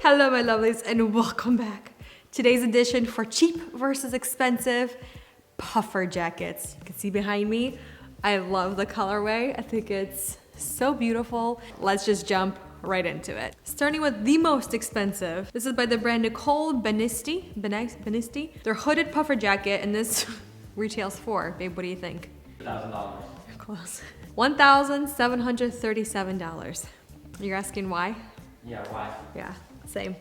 Hello my lovelies and welcome back. Today's edition for cheap versus expensive puffer jackets. You can see behind me, I love the colorway. I think it's so beautiful. Let's just jump right into it. Starting with the most expensive. This is by the brand Nicole Benisti. Their hooded puffer jacket, and this retails for, babe, what do you think? $1,000. Close. $1,737. You're asking why? Yeah, why? Yeah, same.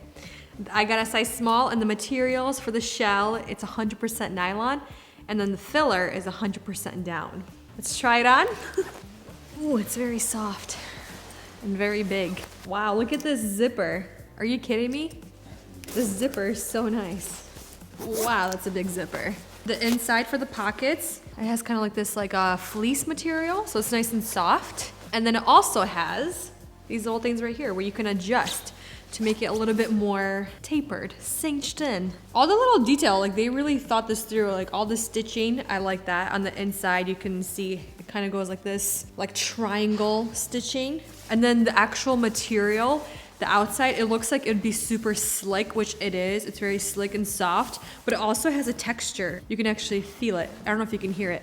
I got a size small, and the materials for the shell, it's 100% nylon, and then the filler is 100% down. Let's try it on. Ooh, it's very soft and very big. Wow, look at this zipper. Are you kidding me? This zipper is so nice. Wow, that's a big zipper. The inside for the pockets, it has kind of like this fleece material, so it's nice and soft. And then it also has these little things right here where you can adjust to make it a little bit more tapered, cinched in. All the little detail, like they really thought this through, like all the stitching, I like that. On the inside, you can see it kind of goes like this, like triangle stitching. And then the actual material, the outside, it looks like it'd be super slick, which it is. It's very slick and soft, but it also has a texture. You can actually feel it. I don't know if you can hear it.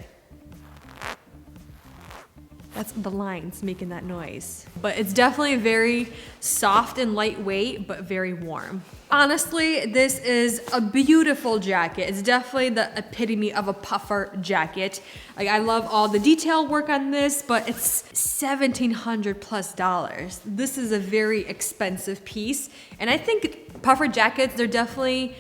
That's the lines making that noise. But it's definitely very soft and lightweight, but very warm. Honestly, this is a beautiful jacket. It's definitely the epitome of a puffer jacket. Like, I love all the detail work on this, but it's $1,700 plus. This is a very expensive piece. And I think puffer jackets, they're definitely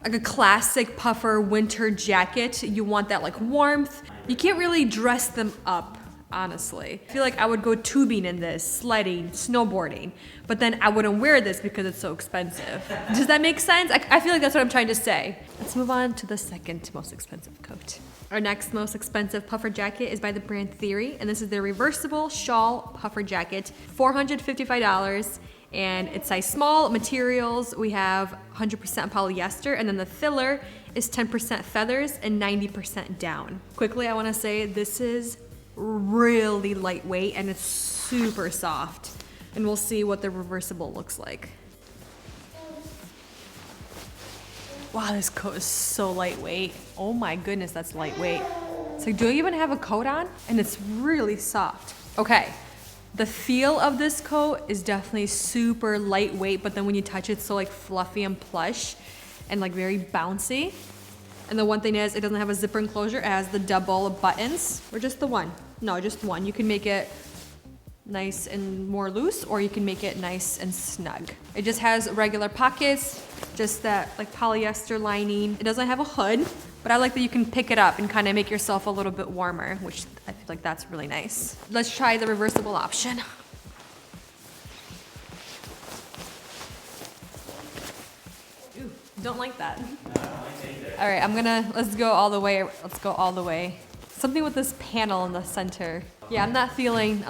like a classic puffer winter jacket. You want that like warmth. You can't really dress them up, honestly. I feel like I would go tubing in this, sledding, snowboarding, but then I wouldn't wear this because it's so expensive. Does that make sense? I feel like that's what I'm trying to say. Let's move on to the second most expensive coat. Our next most expensive puffer jacket is by the brand Theory, and this is their Reversible Shawl puffer jacket, $455. And it's size small. Materials, we have 100% polyester, and then the filler is 10% feathers and 90% down. Quickly, I wanna say this is really lightweight and it's super soft. And we'll see what the reversible looks like. Wow, this coat is so lightweight. Oh my goodness, that's lightweight. It's like, do I even have a coat on? And it's really soft. Okay, the feel of this coat is definitely super lightweight, but then when you touch it, it's so like fluffy and plush and like very bouncy. And the one thing is, it doesn't have a zipper enclosure. It has the double buttons, or just the one. No, just one. You can make it nice and more loose, or you can make it nice and snug. It just has regular pockets, just that like polyester lining. It doesn't have a hood, but I like that you can pick it up and kind of make yourself a little bit warmer, which I feel like that's really nice. Let's try the reversible option. Ooh, don't like that. All right, let's go all the way. Let's go all the way. Something with this panel in the center. Yeah, I'm not feeling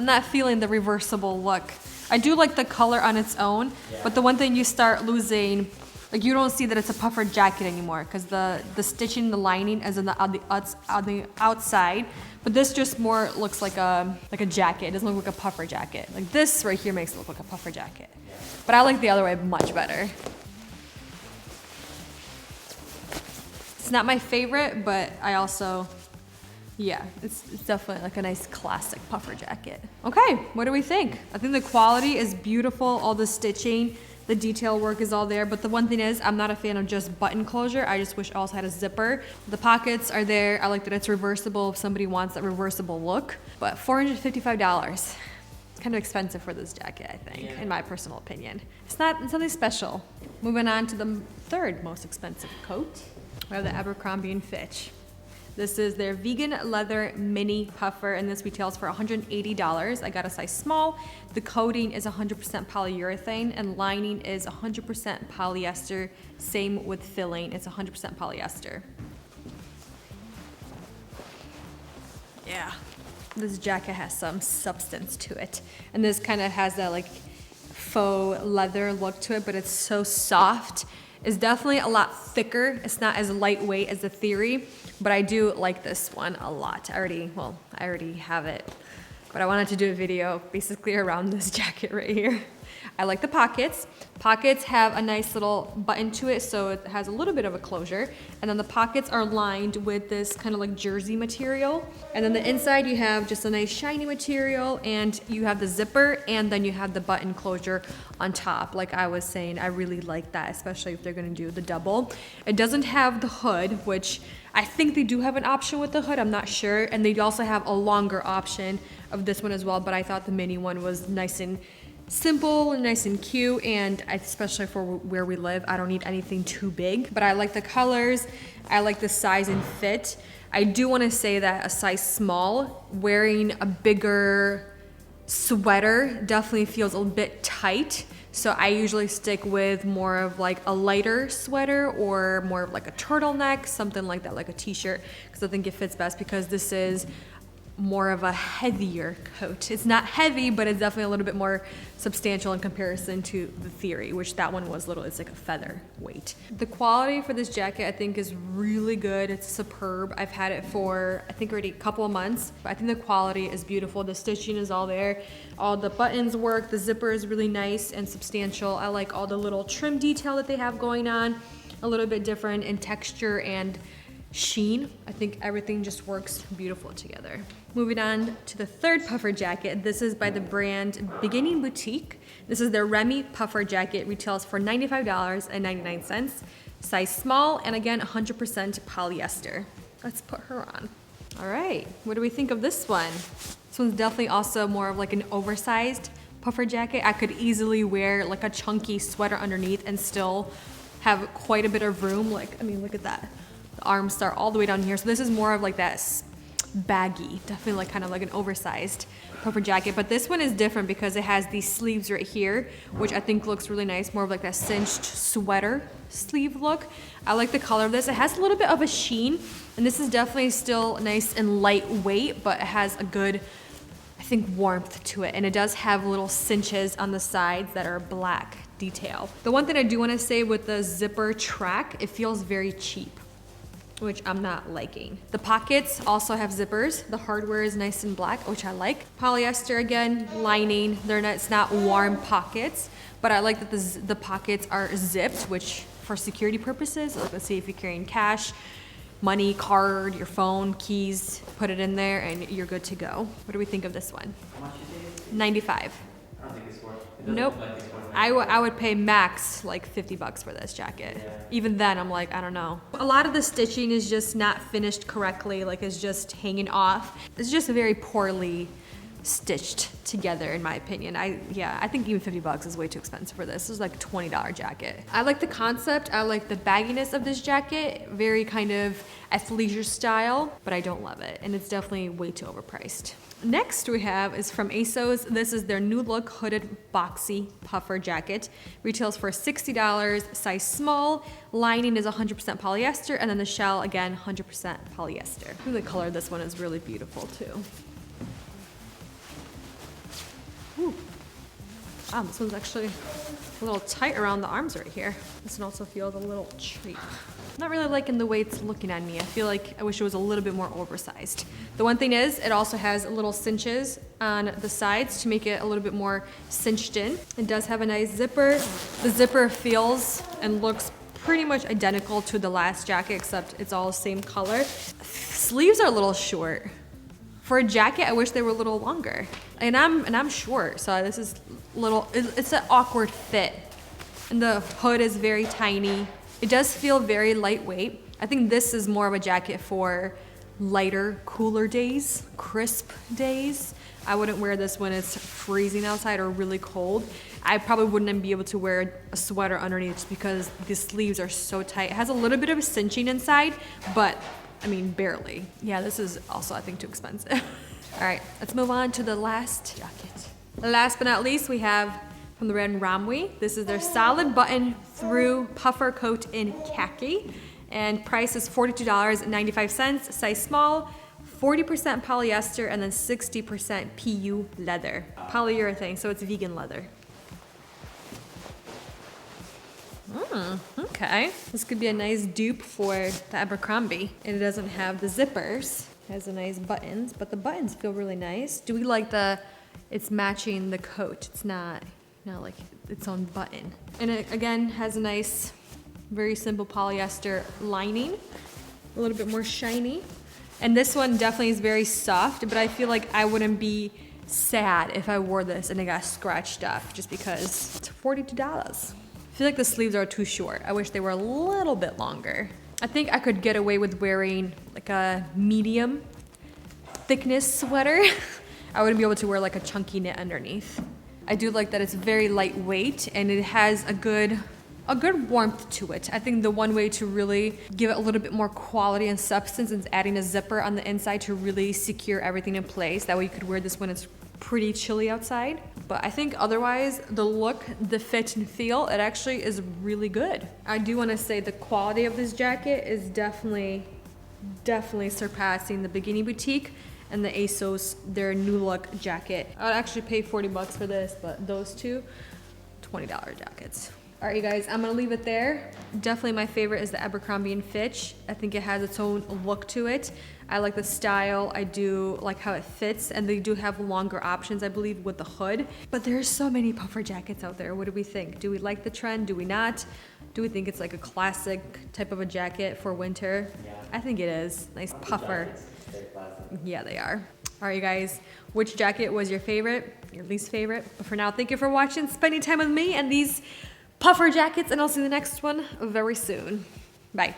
the reversible look. I do like the color on its own, but the one thing you start losing, like you don't see that it's a puffer jacket anymore because the stitching, the lining is on the outside. But this just more looks like a jacket. It doesn't look like a puffer jacket. Like this right here makes it look like a puffer jacket. But I like the other way much better. It's not my favorite, but I also, yeah, it's definitely like a nice classic puffer jacket. Okay, what do we think? I think the quality is beautiful, all the stitching, the detail work is all there, but the one thing is, I'm not a fan of just button closure. I just wish it also had a zipper. The pockets are there. I like that it's reversible if somebody wants that reversible look, but $455. It's kind of expensive for this jacket, I think, in my personal opinion. It's something special. Moving on to the third most expensive coat. We have the Abercrombie and Fitch. This is their vegan leather mini puffer, and this retails for $180. I got a size small. The coating is 100% polyurethane, and lining is 100% polyester. Same with filling, it's 100% polyester. Yeah, this jacket has some substance to it. And this kind of has that like faux leather look to it, but it's so soft. It's definitely a lot thicker. It's not as lightweight as the Theory, but I do like this one a lot. I already have it but I wanted to do a video basically around this jacket right here. I like the pockets. Pockets have a nice little button to it, so it has a little bit of a closure. And then the pockets are lined with this kind of like jersey material. And then the inside you have just a nice shiny material, and you have the zipper, and then you have the button closure on top. Like I was saying, I really like that, especially if they're gonna do the double. It doesn't have the hood, which I think they do have an option with the hood, I'm not sure. And they also have a longer option of this one as well, but I thought the mini one was nice and simple and nice and cute, and especially for where we live, I don't need anything too big. But I like the colors, I like the size and fit. I do want to say that a size small, wearing a bigger sweater definitely feels a bit tight. So I usually stick with more of like a lighter sweater or more of like a turtleneck, something like that, like a t-shirt, because I think it fits best, because this is more of a heavier coat. It's not heavy, but it's definitely a little bit more substantial in comparison to the Theory, which that one was little, it's like a feather weight. The quality for this jacket I think is really good. It's superb. I've had it for I think already a couple of months, but I think the quality is beautiful. The stitching is all there. All the buttons work. The zipper is really nice and substantial. I like all the little trim detail that they have going on. A little bit different in texture and sheen. I think everything just works beautiful together. Moving on to the third puffer jacket. This is by the brand Beginning Boutique. This is their Remy puffer jacket. Retails for $95.99. Size small, and again 100% polyester. Let's put her on. All right, what do we think of this one? This one's definitely also more of like an oversized puffer jacket. I could easily wear like a chunky sweater underneath and still have quite a bit of room. Like, I mean, look at that. The arms start all the way down here. So this is more of like that baggy, definitely like kind of like an oversized puffer jacket. But this one is different because it has these sleeves right here, which I think looks really nice. More of like that cinched sweater sleeve look. I like the color of this. It has a little bit of a sheen, and this is definitely still nice and lightweight, but it has a good, I think, warmth to it. And it does have little cinches on the sides that are black detail. The one thing I do want to say with the zipper track, it feels very cheap, which I'm not liking. The pockets also have zippers. The hardware is nice and black, which I like. Polyester again, lining. It's not warm pockets, but I like that the pockets are zipped, which for security purposes, like let's see if you're carrying cash, money, card, your phone, keys, put it in there and you're good to go. What do we think of this one? How much is it? 95. I don't think it's worth it. Nope. Like it's worth it. I would pay max like $50 for this jacket. Yeah. Even then, I'm like, I don't know. A lot of the stitching is just not finished correctly, like it's just hanging off. It's just very poorly stitched together, in my opinion. I think even $50 is way too expensive for this. This is like a $20 jacket. I like the concept. I like the bagginess of this jacket. Very kind of athleisure style, but I don't love it. And it's definitely way too overpriced. Next we have is from ASOS. This is their new look hooded boxy puffer jacket. Retails for $60, size small. Lining is 100% polyester, and then the shell, again, 100% polyester. I think the color of this one is really beautiful too. Ooh. Wow, this one's actually a little tight around the arms right here. This one also feels a little cheap. I'm not really liking the way it's looking on me. I feel like I wish it was a little bit more oversized. The one thing is, it also has little cinches on the sides to make it a little bit more cinched in. It does have a nice zipper. The zipper feels and looks pretty much identical to the last jacket, except it's all the same color. Sleeves are a little short. For a jacket, I wish they were a little longer. And I'm short, so this is little, it's an awkward fit. And the hood is very tiny. It does feel very lightweight. I think this is more of a jacket for lighter, cooler days, crisp days. I wouldn't wear this when it's freezing outside or really cold. I probably wouldn't be able to wear a sweater underneath just because the sleeves are so tight. It has a little bit of a cinching inside, but I mean, barely. Yeah, this is also, I think, too expensive. All right, let's move on to the last jacket. Last but not least, we have from the brand Romwe. This is their solid button through puffer coat in khaki. And price is $42.95, size small, 40% polyester, and then 60% PU leather. Polyurethane, so it's vegan leather. Okay. This could be a nice dupe for the Abercrombie. And it doesn't have the zippers. It has a nice buttons, but the buttons feel really nice. Do we like it's matching the coat. It's not like its own button. And it, again, has a nice, very simple polyester lining. A little bit more shiny. And this one definitely is very soft, but I feel like I wouldn't be sad if I wore this and it got scratched up just because it's $42. I feel like the sleeves are too short. I wish they were a little bit longer. I think I could get away with wearing like a medium thickness sweater. I wouldn't be able to wear like a chunky knit underneath. I do like that it's very lightweight and it has a good warmth to it. I think the one way to really give it a little bit more quality and substance is adding a zipper on the inside to really secure everything in place. That way you could wear this when it's pretty chilly outside. But I think otherwise, the look, the fit and feel, it actually is really good. I do want to say the quality of this jacket is definitely surpassing the Bikini Boutique and the ASOS, their new look jacket. I would actually pay 40 bucks for this, but those two, $20 jackets. All right, you guys, I'm gonna leave it there. Definitely my favorite is the Abercrombie and Fitch. I think it has its own look to it. I like the style. I do like how it fits, and they do have longer options, I believe, with the hood. But there's so many puffer jackets out there. What do we think? Do we like the trend? Do we not? Do we think it's like a classic type of a jacket for winter? Yeah. I think it is. Nice puffer. They're classic. Yeah, they are. All right, you guys, which jacket was your favorite, your least favorite? But for now, thank you for watching, spending time with me and these puffer jackets, and I'll see you in the next one very soon. Bye.